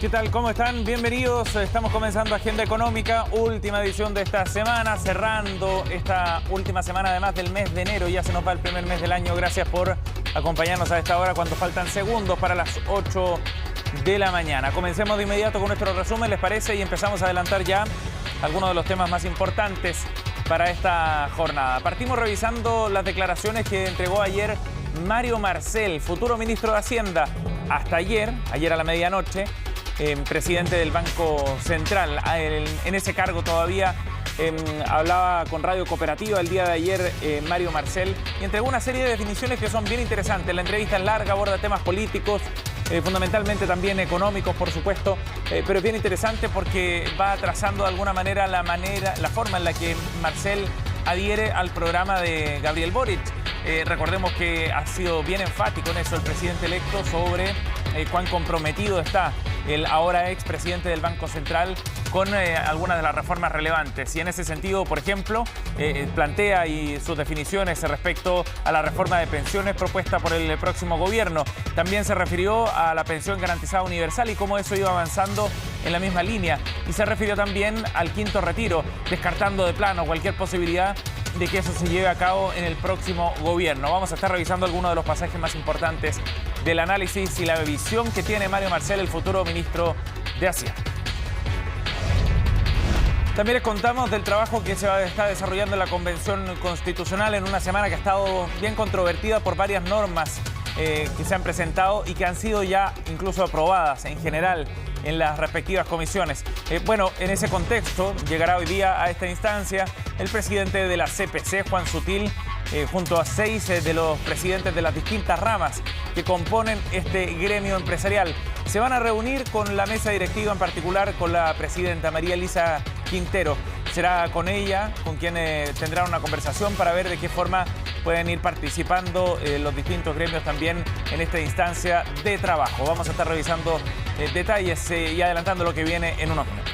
¿Qué tal? ¿Cómo están? Bienvenidos. Estamos comenzando Agenda Económica, última edición de esta semana, cerrando esta última semana además del mes de enero. Ya se nos va el primer mes del año. Gracias por acompañarnos a esta hora cuando faltan segundos para las 8 de la mañana. Comencemos de inmediato con nuestro resumen, ¿les parece? Y empezamos a adelantar ya algunos de los temas más importantes para esta jornada. Partimos revisando las declaraciones que entregó ayer Mario Marcel, futuro ministro de Hacienda. Hasta ayer a la medianoche, presidente del Banco Central. En ese cargo todavía hablaba con Radio Cooperativa el día de ayer Mario Marcel y entregó una serie de definiciones que son bien interesantes. La entrevista es larga, aborda temas políticos, fundamentalmente también económicos, por supuesto, pero es bien interesante porque va trazando de alguna manera la forma en la que Marcel adhiere al programa de Gabriel Boric. Recordemos que ha sido bien enfático en eso el presidente electo sobre cuán comprometido está el ahora expresidente del Banco Central con algunas de las reformas relevantes. Y en ese sentido, por ejemplo, plantea sus definiciones respecto a la reforma de pensiones propuesta por el próximo gobierno. También se refirió a la pensión garantizada universal y cómo eso iba avanzando en la misma línea. Y se refirió también al quinto retiro, descartando de plano cualquier posibilidad de que eso se lleve a cabo en el próximo gobierno. Vamos a estar revisando algunos de los pasajes más importantes del análisis y la visión que tiene Mario Marcel, el futuro ministro de Hacienda. También les contamos del trabajo que se está desarrollando en la Convención Constitucional en una semana que ha estado bien controvertida por varias normas que se han presentado y que han sido ya incluso aprobadas en general en las respectivas comisiones. Bueno, en ese contexto llegará hoy día a esta instancia el presidente de la CPC, Juan Sutil, junto a 6 de los presidentes de las distintas ramas que componen este gremio empresarial. Se van a reunir con la mesa directiva, en particular con la presidenta María Elisa Quintero. Será con ella con quien tendrá una conversación para ver de qué forma pueden ir participando los distintos gremios también en esta instancia de trabajo. Vamos a estar revisando detalles y adelantando lo que viene en unos minutos.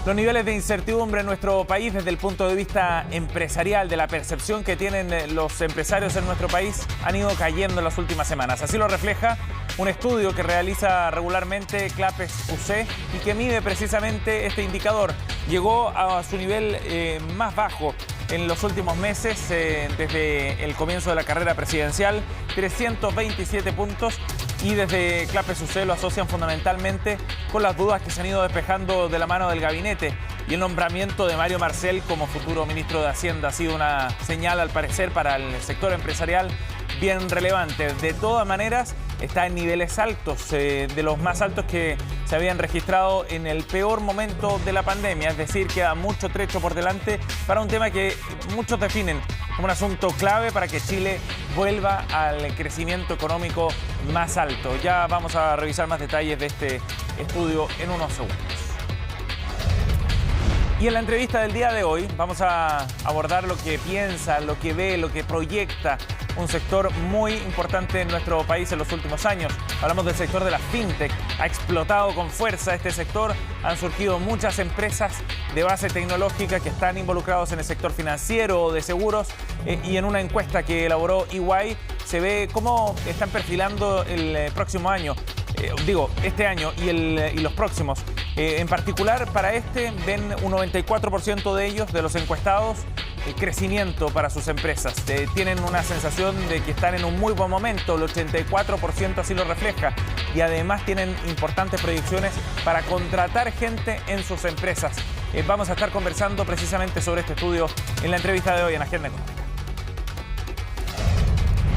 Los niveles de incertidumbre en nuestro país desde el punto de vista empresarial, de la percepción que tienen los empresarios en nuestro país, han ido cayendo en las últimas semanas. Así lo refleja un estudio que realiza regularmente Clapes UC y que mide precisamente este indicador. Llegó a su nivel más bajo en los últimos meses, desde el comienzo de la carrera presidencial, 327 puntos. Y desde Clapes UC lo asocian fundamentalmente con las dudas que se han ido despejando de la mano del gabinete. Y el nombramiento de Mario Marcel como futuro ministro de Hacienda ha sido una señal, al parecer, para el sector empresarial bien relevante. De todas maneras, está en niveles altos, de los más altos que se habían registrado en el peor momento de la pandemia. Es decir, queda mucho trecho por delante para un tema que muchos definen como un asunto clave para que Chile vuelva al crecimiento económico más alto. Ya vamos a revisar más detalles de este estudio en unos segundos. Y en la entrevista del día de hoy vamos a abordar lo que piensa, lo que ve, lo que proyecta un sector muy importante en nuestro país en los últimos años. Hablamos del sector de la fintech. Ha explotado con fuerza este sector. Han surgido muchas empresas de base tecnológica que están involucrados en el sector financiero o de seguros. Y en una encuesta que elaboró EY se ve cómo están perfilando el próximo año. Este año y los próximos. En particular, para ven un 94% de ellos, de los encuestados, crecimiento para sus empresas. Tienen una sensación de que están en un muy buen momento, el 84% así lo refleja. Y además tienen importantes proyecciones para contratar gente en sus empresas. Vamos a estar conversando precisamente sobre este estudio en la entrevista de hoy en Agenda Económica.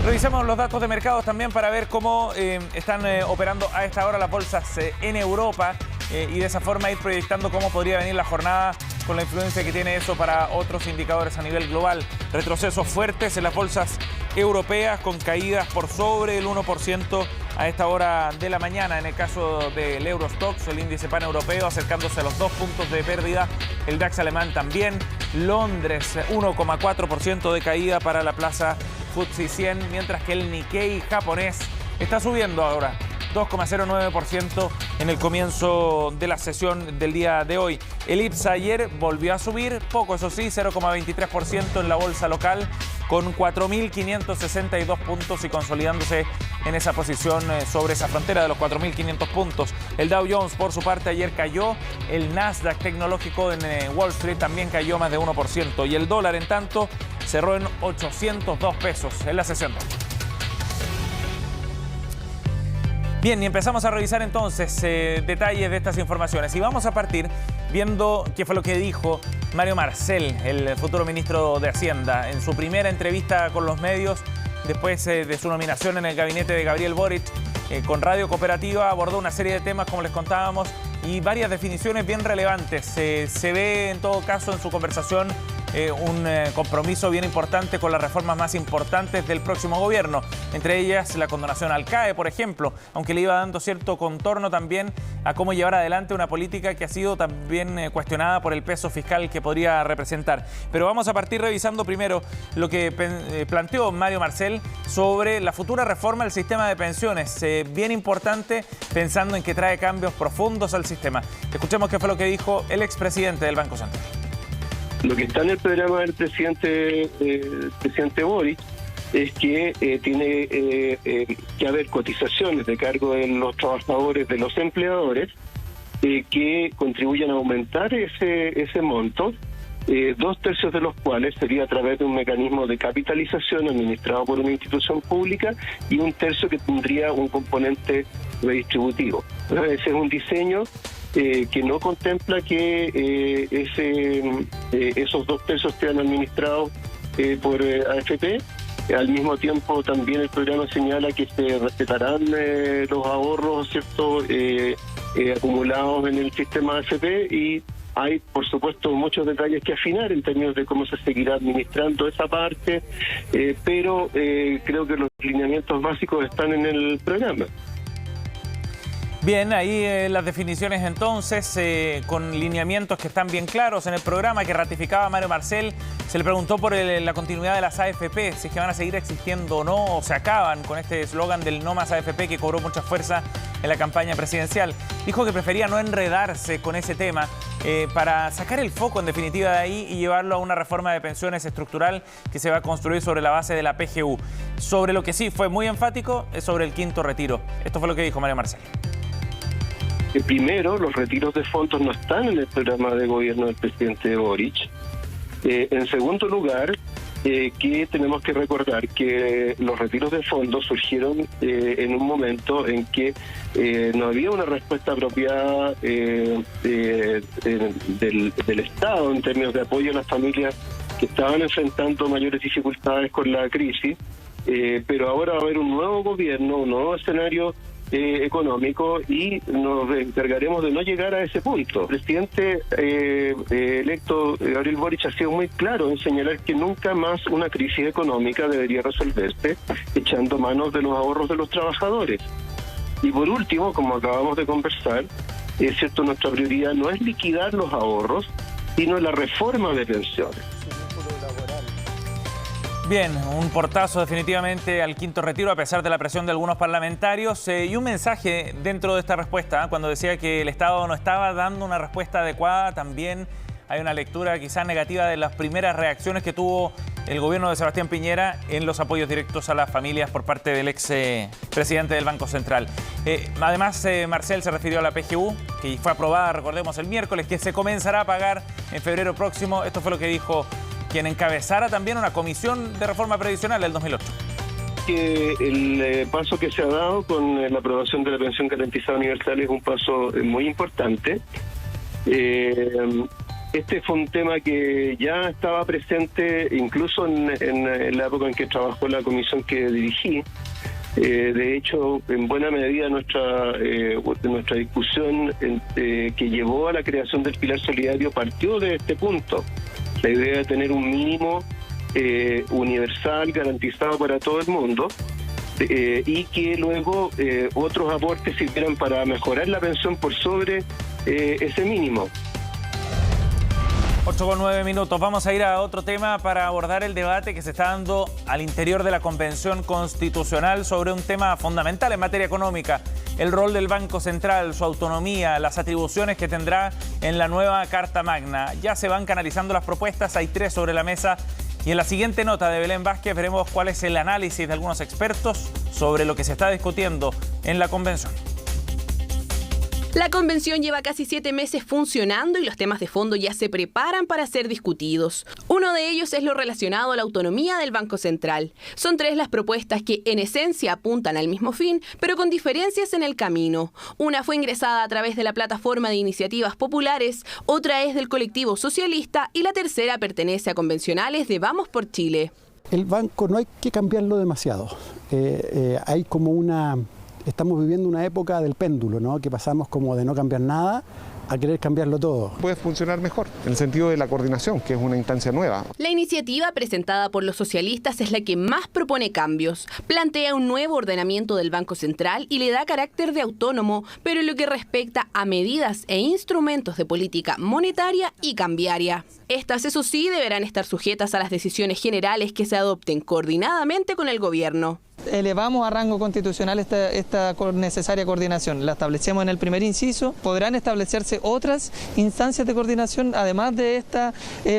Revisemos los datos de mercados también para ver cómo están operando a esta hora las bolsas en Europa y de esa forma ir proyectando cómo podría venir la jornada con la influencia que tiene eso para otros indicadores a nivel global. Retrocesos fuertes en las bolsas europeas con caídas por sobre el 1% a esta hora de la mañana. En el caso del Eurostoxx, el índice paneuropeo acercándose a los 2 puntos de pérdida. El DAX alemán también. Londres 1,4% de caída para la plaza FTSE 100, mientras que el Nikkei japonés está subiendo ahora 2,09% en el comienzo de la sesión del día de hoy. El IPSA ayer volvió a subir, poco eso sí, 0,23% en la bolsa local, con 4.562 puntos y consolidándose en esa posición sobre esa frontera de los 4.500 puntos. El Dow Jones, por su parte, ayer cayó. El Nasdaq tecnológico en Wall Street también cayó más de 1%. Y el dólar, en tanto, cerró en 802 pesos en la sesión. Bien, y empezamos a revisar entonces detalles de estas informaciones. Y vamos a partir viendo qué fue lo que dijo Mario Marcel, el futuro ministro de Hacienda, en su primera entrevista con los medios después de su nominación en el gabinete de Gabriel Boric. Con Radio Cooperativa abordó una serie de temas, como les contábamos, y varias definiciones bien relevantes. Se ve en todo caso en su conversación un compromiso bien importante con las reformas más importantes del próximo gobierno, entre ellas la condonación al CAE, por ejemplo, aunque le iba dando cierto contorno también a cómo llevar adelante una política que ha sido también cuestionada por el peso fiscal que podría representar. Pero vamos a partir revisando primero lo que planteó Mario Marcel sobre la futura reforma del sistema de pensiones, bien importante pensando en que trae cambios profundos al sistema. Escuchemos qué fue lo que dijo el expresidente del Banco Central. Lo que está en el programa del presidente Boric es que tiene que haber cotizaciones de cargo de los trabajadores, de los empleadores, que contribuyan a aumentar ese monto, 2/3 de los cuales sería a través de un mecanismo de capitalización administrado por una institución pública y 1/3 que tendría un componente redistributivo. Ese es un diseño que no contempla que esos 2/3 sean administrados por AFP. Al mismo tiempo también el programa señala que se respetarán los ahorros, ¿cierto?, acumulados en el sistema AFP, y hay, por supuesto, muchos detalles que afinar en términos de cómo se seguirá administrando esa parte, pero creo que los lineamientos básicos están en el programa. Bien, ahí las definiciones entonces, con lineamientos que están bien claros en el programa que ratificaba Mario Marcel. Se le preguntó por la continuidad de las AFP, si es que van a seguir existiendo o no, o se acaban con este eslogan del no más AFP que cobró mucha fuerza en la campaña presidencial. Dijo que prefería no enredarse con ese tema para sacar el foco en definitiva de ahí y llevarlo a una reforma de pensiones estructural que se va a construir sobre la base de la PGU. Sobre lo que sí fue muy enfático es sobre el quinto retiro. Esto fue lo que dijo Mario Marcel. Primero, los retiros de fondos no están en el programa de gobierno del presidente Boric. En segundo lugar, que tenemos que recordar que los retiros de fondos surgieron en un momento en que no había una respuesta apropiada del Estado en términos de apoyo a las familias que estaban enfrentando mayores dificultades con la crisis, pero ahora va a haber un nuevo gobierno, un nuevo escenario económico, y nos encargaremos de no llegar a ese punto. El presidente electo Gabriel Boric ha sido muy claro en señalar que nunca más una crisis económica debería resolverse echando manos de los ahorros de los trabajadores. Y por último, como acabamos de conversar, es cierto, nuestra prioridad no es liquidar los ahorros, sino la reforma de pensiones. Bien, un portazo definitivamente al quinto retiro a pesar de la presión de algunos parlamentarios y un mensaje dentro de esta respuesta, cuando decía que el Estado no estaba dando una respuesta adecuada. También hay una lectura quizás negativa de las primeras reacciones que tuvo el gobierno de Sebastián Piñera en los apoyos directos a las familias por parte del ex presidente del Banco Central. Además, Marcel se refirió a la PGU, que fue aprobada, recordemos, el miércoles, que se comenzará a pagar en febrero próximo. Esto fue lo que dijo quien encabezara también una comisión de reforma previsional del 2008. Que el paso que se ha dado con la aprobación de la pensión garantizada universal es un paso muy importante. Este fue un tema que ya estaba presente incluso en la época en que trabajó la comisión que dirigí. De hecho, en buena medida nuestra discusión que llevó a la creación del Pilar Solidario partió de este punto. La idea de tener un mínimo universal garantizado para todo el mundo, y que luego otros aportes sirvieran para mejorar la pensión por sobre ese mínimo. 8:09 minutos. Vamos a ir a otro tema para abordar el debate que se está dando al interior de la Convención Constitucional sobre un tema fundamental en materia económica: el rol del Banco Central, su autonomía, las atribuciones que tendrá en la nueva Carta Magna. Ya se van canalizando las propuestas, hay 3 sobre la mesa Y en la siguiente nota de Belén Vázquez veremos cuál es el análisis de algunos expertos sobre lo que se está discutiendo en la convención. La convención lleva casi 7 meses funcionando y los temas de fondo ya se preparan para ser discutidos. Uno de ellos es lo relacionado a la autonomía del Banco Central. Son 3 las propuestas que en esencia apuntan al mismo fin, pero con diferencias en el camino. Una fue ingresada a través de la plataforma de iniciativas populares, otra es del colectivo socialista y la tercera pertenece a convencionales de Vamos por Chile. El banco no hay que cambiarlo demasiado. Hay como estamos viviendo una época del péndulo, ¿no? Que pasamos como de no cambiar nada a querer cambiarlo todo. Puede funcionar mejor, en el sentido de la coordinación, que es una instancia nueva. La iniciativa presentada por los socialistas es la que más propone cambios. Plantea un nuevo ordenamiento del Banco Central y le da carácter de autónomo, pero en lo que respecta a medidas e instrumentos de política monetaria y cambiaria. Estas, eso sí, deberán estar sujetas a las decisiones generales que se adopten coordinadamente con el gobierno. Elevamos a rango constitucional esta necesaria coordinación, la establecemos en el primer inciso. Podrán establecerse otras instancias de coordinación, además de esta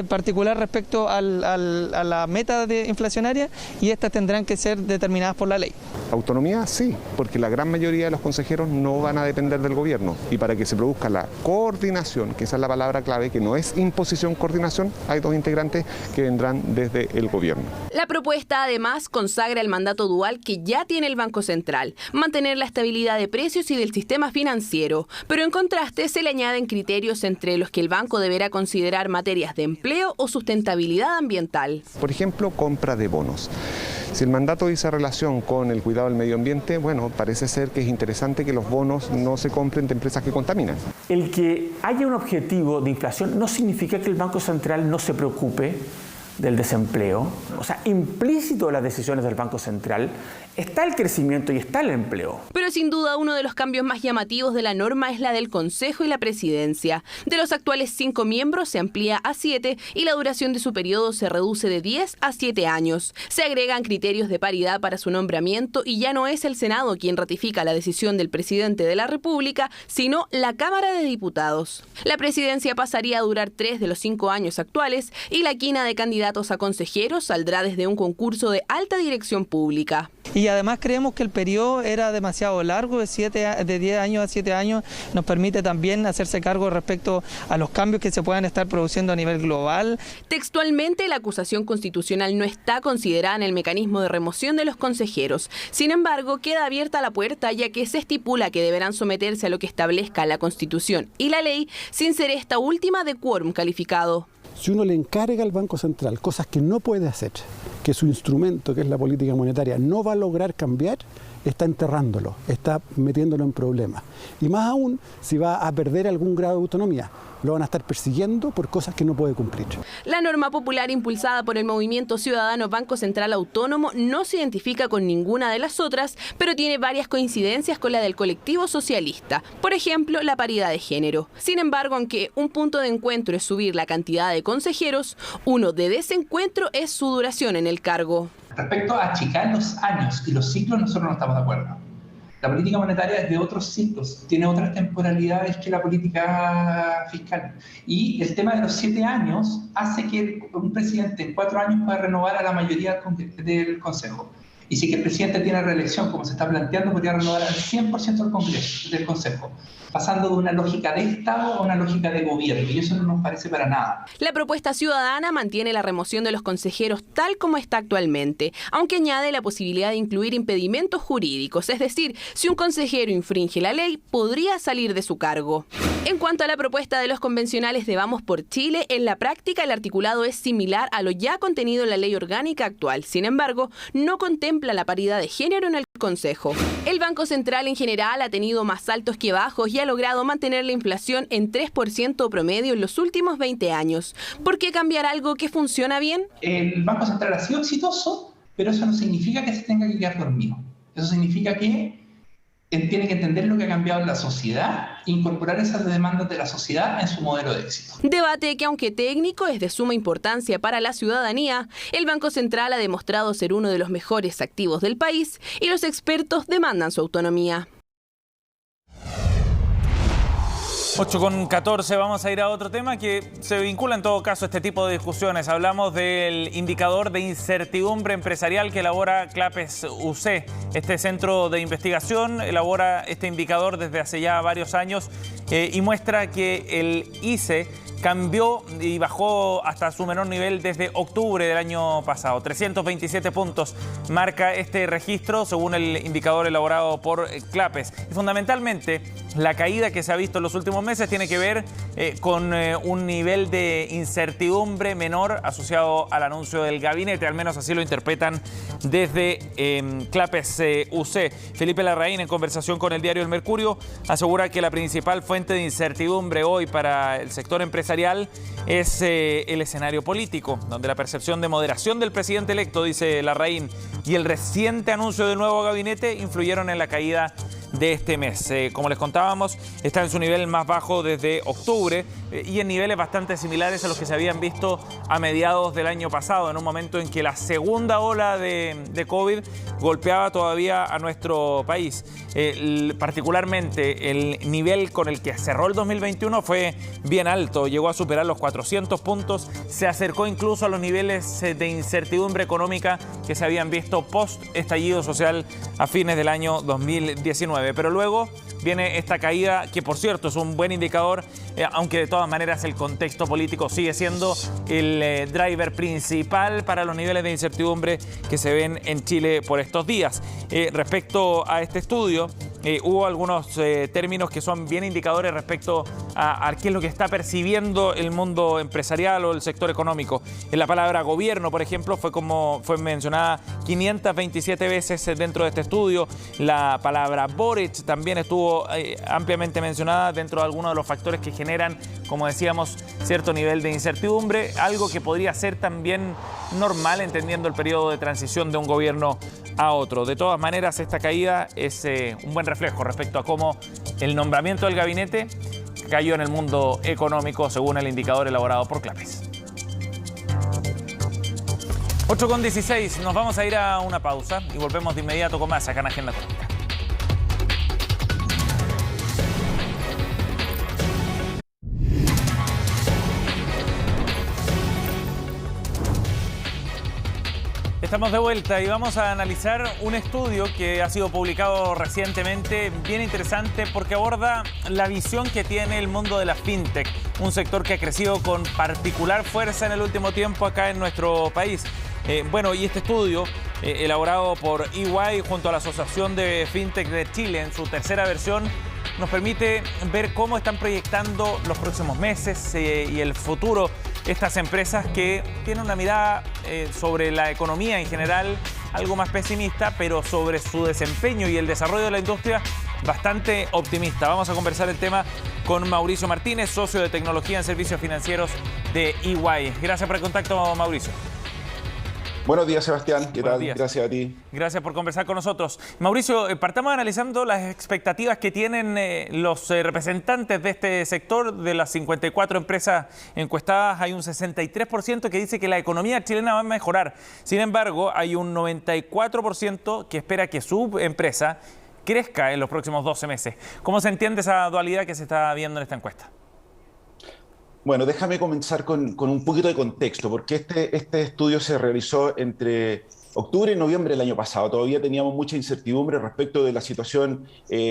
particular respecto a la meta inflacionaria, y estas tendrán que ser determinadas por la ley. Autonomía sí, porque la gran mayoría de los consejeros no van a depender del gobierno, y para que se produzca la coordinación, que esa es la palabra clave, que no es imposición, coordinación, hay 2 integrantes que vendrán desde el gobierno. La propuesta además consagra el mandato dual que ya tiene el Banco Central, mantener la estabilidad de precios y del sistema financiero, pero en contraste se le añaden criterios entre los que el banco deberá considerar materias de empleo o sustentabilidad ambiental. Por ejemplo, compra de bonos. Si el mandato dice relación con el cuidado del medio ambiente, bueno, parece ser que es interesante que los bonos no se compren de empresas que contaminan. El que haya un objetivo de inflación no significa que el Banco Central no se preocupe del desempleo. O sea, implícito en las decisiones del Banco Central está el crecimiento y está el empleo. Pero sin duda uno de los cambios más llamativos de la norma es la del Consejo y la Presidencia. De los actuales 5 miembros se amplía a 7 y la duración de su periodo se reduce de 10 a 7 años. Se agregan criterios de paridad para su nombramiento y ya no es el Senado quien ratifica la decisión del presidente de la República, sino la Cámara de Diputados. La presidencia pasaría a durar 3 de los 5 años actuales y la quina de candidatos a consejeros saldrá desde un concurso de alta dirección pública. Y además creemos que el periodo era demasiado largo, de 10 años a 7 años, nos permite también hacerse cargo respecto a los cambios que se puedan estar produciendo a nivel global. Textualmente, la acusación constitucional no está considerada en el mecanismo de remoción de los consejeros. Sin embargo, queda abierta la puerta ya que se estipula que deberán someterse a lo que establezca la Constitución y la ley, sin ser esta última de quórum calificado. Si uno le encarga al Banco Central cosas que no puede hacer, que su instrumento, que es la política monetaria, no va a lograr cambiar, está enterrándolo, está metiéndolo en problemas. Y más aún, si va a perder algún grado de autonomía, lo van a estar persiguiendo por cosas que no puede cumplir. La norma popular impulsada por el Movimiento Ciudadano Banco Central Autónomo no se identifica con ninguna de las otras, pero tiene varias coincidencias con la del colectivo socialista. Por ejemplo, la paridad de género. Sin embargo, aunque un punto de encuentro es subir la cantidad de consejeros, uno de desencuentro es su duración en el cargo. Respecto a achicar los años y los ciclos, nosotros no estamos de acuerdo. La política monetaria es de otros ciclos, tiene otras temporalidades que la política fiscal. Y el tema de los 7 años hace que un presidente en 4 años pueda renovar a la mayoría del Consejo. Y si que el presidente tiene reelección, como se está planteando, podría renovar al 100% del Consejo, pasando de una lógica de Estado a una lógica de gobierno, y eso no nos parece para nada. La propuesta ciudadana mantiene la remoción de los consejeros tal como está actualmente, aunque añade la posibilidad de incluir impedimentos jurídicos, es decir, si un consejero infringe la ley, podría salir de su cargo. En cuanto a la propuesta de los convencionales de Vamos por Chile, en la práctica el articulado es similar a lo ya contenido en la ley orgánica actual. Sin embargo, no contempla la paridad de género en el Consejo. El Banco Central en general ha tenido más altos que bajos y ha logrado mantener la inflación en 3% promedio en los últimos 20 años. ¿Por qué cambiar algo que funciona bien? El Banco Central ha sido exitoso, pero eso no significa que se tenga que quedar dormido. Eso significa que tiene que entender lo que ha cambiado en la sociedad e incorporar esas demandas de la sociedad en su modelo de éxito. Debate que, aunque técnico, es de suma importancia para la ciudadanía. El Banco Central ha demostrado ser uno de los mejores activos del país y los expertos demandan su autonomía. 8:14, vamos a ir a otro tema que se vincula en todo caso a este tipo de discusiones. Hablamos del indicador de incertidumbre empresarial que elabora Clapes UC. Este centro de investigación elabora este indicador desde hace ya varios años y muestra que el ICE cambió y bajó hasta su menor nivel desde octubre del año pasado. 327 puntos marca este registro según el indicador elaborado por Clapes. Y fundamentalmente, la caída que se ha visto en los últimos meses tiene que ver con un nivel de incertidumbre menor asociado al anuncio del gabinete. Al menos así lo interpretan desde Clapes UC. Felipe Larraín, en conversación con el diario El Mercurio, asegura que la principal fuente de incertidumbre hoy para el sector empresarial es el escenario político, donde la percepción de moderación del presidente electo, dice Larraín, y el reciente anuncio del nuevo gabinete influyeron en la caída de este mes. Como les contábamos, está en su nivel más bajo desde octubre y en niveles bastante similares a los que se habían visto a mediados del año pasado, en un momento en que la segunda ola de COVID golpeaba todavía a nuestro país. Particularmente el nivel con el que cerró el 2021 fue bien alto, llegó a superar los 400 puntos, se acercó incluso a los niveles de incertidumbre económica que se habían visto post estallido social a fines del año 2019. Pero luego viene esta caída, que por cierto es un buen indicador, aunque de todas maneras el contexto político sigue siendo el driver principal para los niveles de incertidumbre que se ven en Chile por estos días. Respecto a este estudio, hubo algunos términos que son bien indicadores respecto a qué es lo que está percibiendo el mundo empresarial o el sector económico. En la palabra gobierno, por ejemplo, fue mencionada 527 veces dentro de este estudio. La palabra Boric también estuvo ampliamente mencionada dentro de algunos de los factores que generan, como decíamos, cierto nivel de incertidumbre, algo que podría ser también normal entendiendo el periodo de transición de un gobierno a otro. De todas maneras, esta caída es un buen reflejo respecto a cómo el nombramiento del gabinete cayó en el mundo económico, según el indicador elaborado por Clapes. 8:16, nos vamos a ir a una pausa y volvemos de inmediato con más acá en Agenda Económica. Estamos de vuelta y vamos a analizar un estudio que ha sido publicado recientemente, bien interesante porque aborda la visión que tiene el mundo de la fintech, un sector que ha crecido con particular fuerza en el último tiempo acá en nuestro país. Y este estudio, elaborado por EY junto a la Asociación de Fintech de Chile en su tercera versión, nos permite ver cómo están proyectando los próximos meses y el futuro estas empresas que tienen una mirada sobre la economía en general algo más pesimista, pero sobre su desempeño y el desarrollo de la industria bastante optimista. Vamos a conversar el tema con Mauricio Martínez, socio de tecnología en servicios financieros de EY. Gracias por el contacto, Mauricio. Buenos días, Sebastián. ¿Qué tal? Días. Gracias a ti. Gracias por conversar con nosotros. Mauricio, partamos analizando las expectativas que tienen los representantes de este sector. De las 54 empresas encuestadas, hay un 63% que dice que la economía chilena va a mejorar. Sin embargo, hay un 94% que espera que su empresa crezca en los próximos 12 meses. ¿Cómo se entiende esa dualidad que se está viendo en esta encuesta? Bueno, déjame comenzar con un poquito de contexto, porque este estudio se realizó entre octubre y noviembre del año pasado. Todavía teníamos mucha incertidumbre respecto de la situación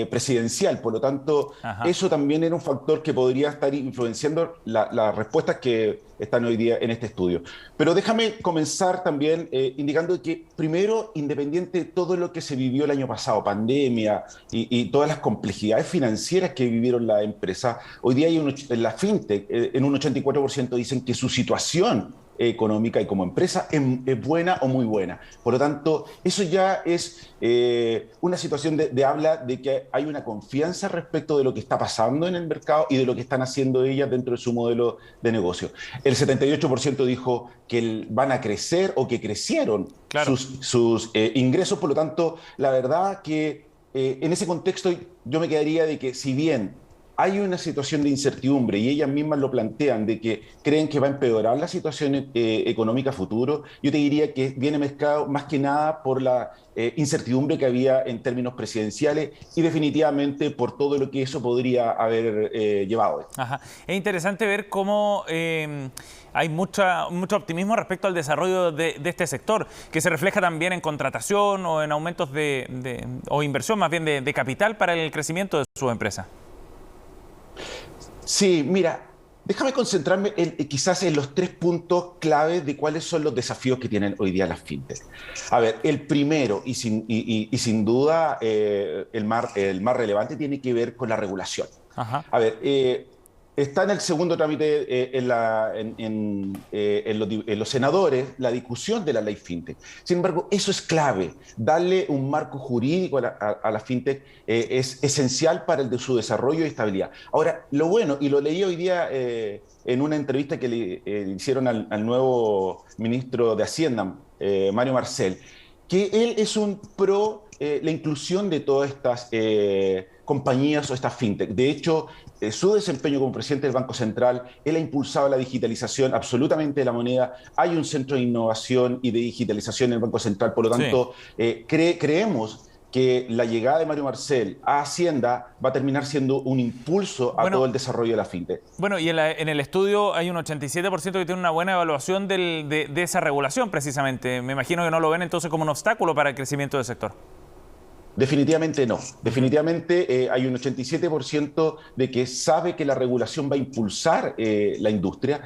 presidencial, por lo tanto, eso también era un factor que podría estar influenciando las respuestas que están hoy día en este estudio. Pero déjame comenzar también indicando que, primero, independiente de todo lo que se vivió el año pasado, pandemia y todas las complejidades financieras que vivieron las empresas, hoy día hay en la fintech, en un 84% dicen que su situación económica y como empresa es buena o muy buena. Por lo tanto, eso ya es una situación de habla de que hay una confianza respecto de lo que está pasando en el mercado y de lo que están haciendo ellas dentro de su modelo de negocio. El 78% dijo que van a crecer o que crecieron sus ingresos. Por lo tanto, la verdad que en ese contexto yo me quedaría de que si bien hay una situación de incertidumbre y ellas mismas lo plantean, de que creen que va a empeorar la situación económica futuro, yo te diría que viene mezclado más que nada por la incertidumbre que había en términos presidenciales y definitivamente por todo lo que eso podría haber llevado. Ajá. Es interesante ver cómo hay mucho optimismo respecto al desarrollo de este sector, que se refleja también en contratación o en aumentos o inversión más bien de capital para el crecimiento de sus empresas. Sí, mira, déjame concentrarme quizás en los 3 puntos clave de cuáles son los desafíos que tienen hoy día las fintech. A ver, el primero y sin duda el más relevante tiene que ver con la regulación. Ajá. A ver, está en el segundo trámite en los senadores la discusión de la ley fintech. Sin embargo, eso es clave. Darle un marco jurídico a la fintech es esencial para su desarrollo y estabilidad. Ahora, lo bueno, y lo leí hoy día en una entrevista que le hicieron al nuevo ministro de Hacienda, Mario Marcel, que él es un pro la inclusión de todas estas compañías o estas fintech. De hecho, su desempeño como presidente del Banco Central, él ha impulsado la digitalización absolutamente de la moneda. Hay un centro de innovación y de digitalización en el Banco Central. Por lo tanto, creemos que la llegada de Mario Marcel a Hacienda va a terminar siendo un impulso a todo el desarrollo de la fintech. Bueno, y en el estudio hay un 87% que tiene una buena evaluación de esa regulación, precisamente. Me imagino que no lo ven entonces como un obstáculo para el crecimiento del sector. Definitivamente no. Definitivamente hay un 87% de que sabe que la regulación va a impulsar la industria,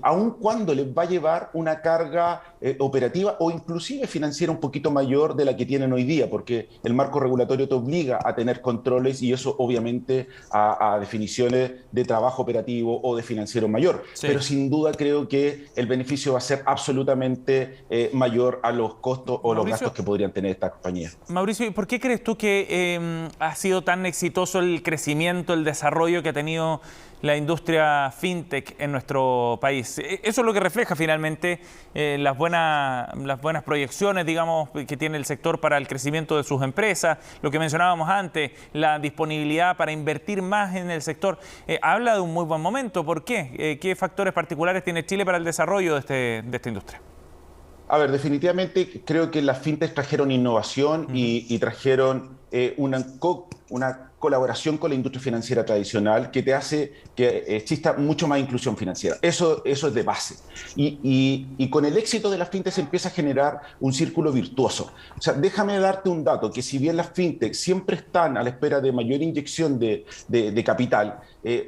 aun cuando les va a llevar una carga operativa o inclusive financiera un poquito mayor de la que tienen hoy día, porque el marco regulatorio te obliga a tener controles y eso obviamente a definiciones de trabajo operativo o de financiero mayor. Sí. Pero sin duda creo que el beneficio va a ser absolutamente mayor a los costos o los gastos que podrían tener estas compañías. Mauricio, ¿por qué crees tú que ha sido tan exitoso el crecimiento, el desarrollo que ha tenido la industria fintech en nuestro país? Eso es lo que refleja finalmente las buenas proyecciones, digamos, que tiene el sector para el crecimiento de sus empresas, lo que mencionábamos antes, la disponibilidad para invertir más en el sector. Habla de un muy buen momento. ¿Por qué? ¿Qué factores particulares tiene Chile para el desarrollo de esta industria? A ver, definitivamente creo que las fintechs trajeron innovación y trajeron una colaboración con la industria financiera tradicional que te hace que exista mucho más inclusión financiera. Eso es de base. Y con el éxito de las fintechs se empieza a generar un círculo virtuoso. O sea, déjame darte un dato, que si bien las fintechs siempre están a la espera de mayor inyección de capital,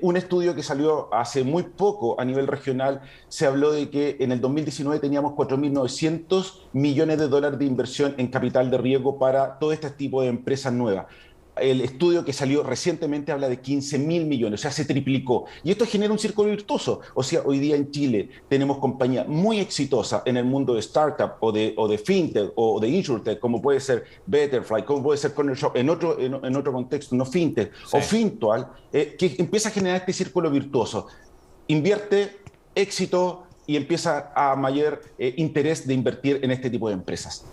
un estudio que salió hace muy poco a nivel regional se habló de que en el 2019 teníamos 4.900 millones de dólares de inversión en capital de riesgo para todo este tipo de empresas nuevas. El estudio que salió recientemente habla de 15.000 millones, o sea, se triplicó. Y esto genera un círculo virtuoso. O sea, hoy día en Chile tenemos compañías muy exitosas en el mundo de startup o de fintech o de insurtech, como puede ser Betterfly, como puede ser Corner Shop, en otro contexto, no fintech, sí, o Fintual, que empieza a generar este círculo virtuoso. Invierte, éxito, y empieza a mayor interés de invertir en este tipo de empresas.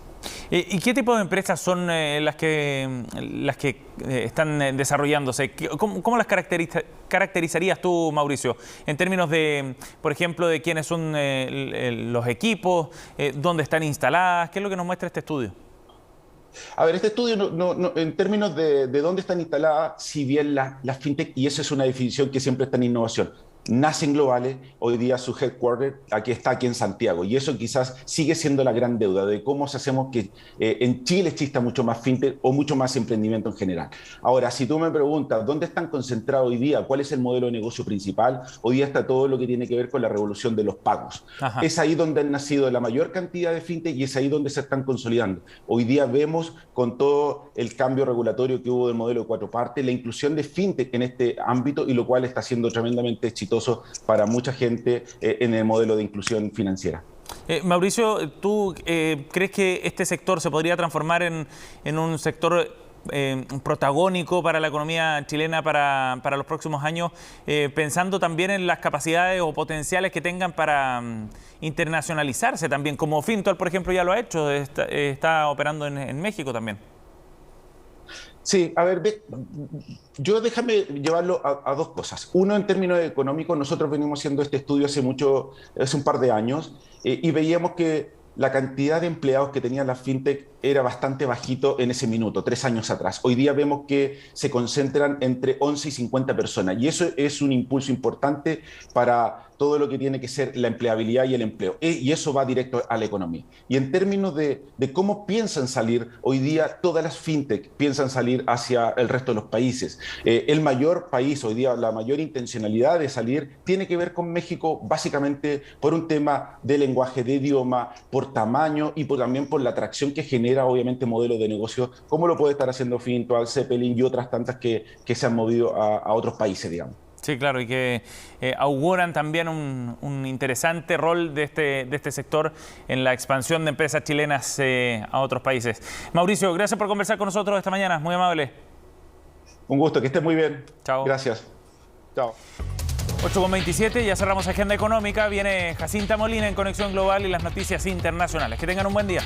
¿Y qué tipo de empresas son las que están desarrollándose? ¿Cómo las caracterizarías tú, Mauricio, en términos de, por ejemplo, de quiénes son los equipos, dónde están instaladas? ¿Qué es lo que nos muestra este estudio? A ver, este estudio, en términos de dónde están instaladas, si bien las fintech, y esa es una definición que siempre está en innovación, nacen globales, hoy día su headquarter está aquí en Santiago, y eso quizás sigue siendo la gran deuda de cómo hacemos que en Chile exista mucho más fintech o mucho más emprendimiento en general. Ahora, si tú me preguntas dónde están concentrados hoy día, cuál es el modelo de negocio principal, hoy día está todo lo que tiene que ver con la revolución de los pagos. Ajá. Es ahí donde han nacido la mayor cantidad de fintech y es ahí donde se están consolidando. Hoy día vemos con todo el cambio regulatorio que hubo del modelo de 4 partes, la inclusión de fintech en este ámbito, y lo cual está siendo tremendamente exitoso para mucha gente en el modelo de inclusión financiera. Mauricio, ¿tú crees que este sector se podría transformar en un sector protagónico para la economía chilena para los próximos años, pensando también en las capacidades o potenciales que tengan para internacionalizarse también, como Fintual, por ejemplo, ya lo ha hecho, está operando en México también? Sí, a ver, yo déjame llevarlo a dos cosas. Uno, en términos económicos, nosotros venimos haciendo este estudio hace un par de años, y veíamos que la cantidad de empleados que tenían las fintech era bastante bajito en ese minuto, 3 años atrás. Hoy día vemos que se concentran entre 11 y 50 personas, y eso es un impulso importante para todo lo que tiene que ser la empleabilidad y el empleo. Y eso va directo a la economía. Y en términos de cómo piensan salir, hoy día todas las fintech piensan salir hacia el resto de los países. El mayor país, hoy día la mayor intencionalidad de salir tiene que ver con México, básicamente por un tema de lenguaje, de idioma, por tamaño y también por la atracción que genera, obviamente, modelos de negocio, como lo puede estar haciendo Fintual, Zeppelin y otras tantas que se han movido a otros países, digamos. Sí, claro, y que auguran también un interesante rol de este sector en la expansión de empresas chilenas a otros países. Mauricio, gracias por conversar con nosotros esta mañana, muy amable. Un gusto, que estés muy bien. Chao. Gracias. Chao. 8:27, ya cerramos Agenda Económica. Viene Jacinta Molina en Conexión Global y las noticias internacionales. Que tengan un buen día.